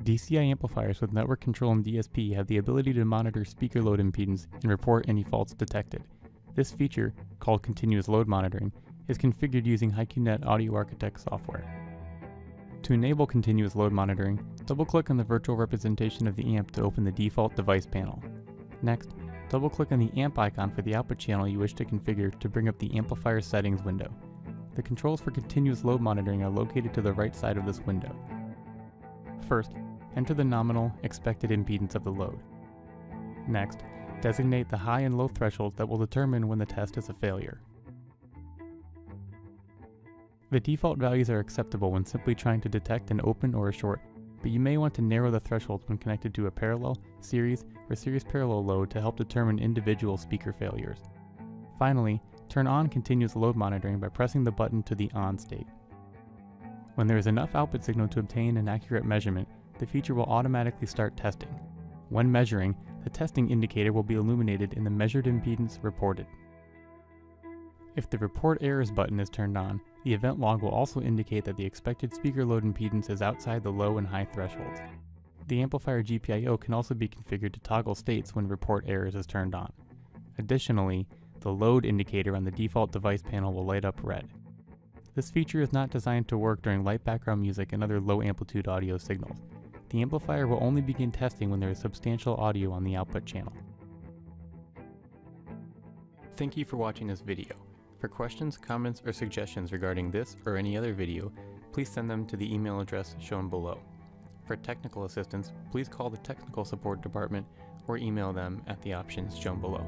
DCI amplifiers with network control and DSP have the ability to monitor speaker load impedance and report any faults detected. This feature, called continuous load monitoring, is configured using HiQNet Audio Architect software. To enable continuous load monitoring, double-click on the virtual representation of the amp to open the default device panel. Next, double-click on the amp icon for the output channel you wish to configure to bring up the amplifier settings window. The controls for continuous load monitoring are located to the right side of this window. First, enter the nominal expected impedance of the load. Next, designate the high and low thresholds that will determine when the test is a failure. The default values are acceptable when simply trying to detect an open or a short, but you may want to narrow the thresholds when connected to a parallel, series, or series parallel load to help determine individual speaker failures. Finally, turn on continuous load monitoring by pressing the button to the on state. When there is enough output signal to obtain an accurate measurement, the feature will automatically start testing. When measuring, the testing indicator will be illuminated in the measured impedance reported. If the Report Errors button is turned on, the event log will also indicate that the expected speaker load impedance is outside the low and high thresholds. The amplifier GPIO can also be configured to toggle states when Report Errors is turned on. Additionally, the load indicator on the default device panel will light up red. This feature is not designed to work during light background music and other low amplitude audio signals. The amplifier will only begin testing when there is substantial audio on the output channel. Thank you for watching this video. For questions, comments, or suggestions regarding this or any other video, please send them to the email address shown below. For technical assistance, please call the technical support department or email them at the options shown below.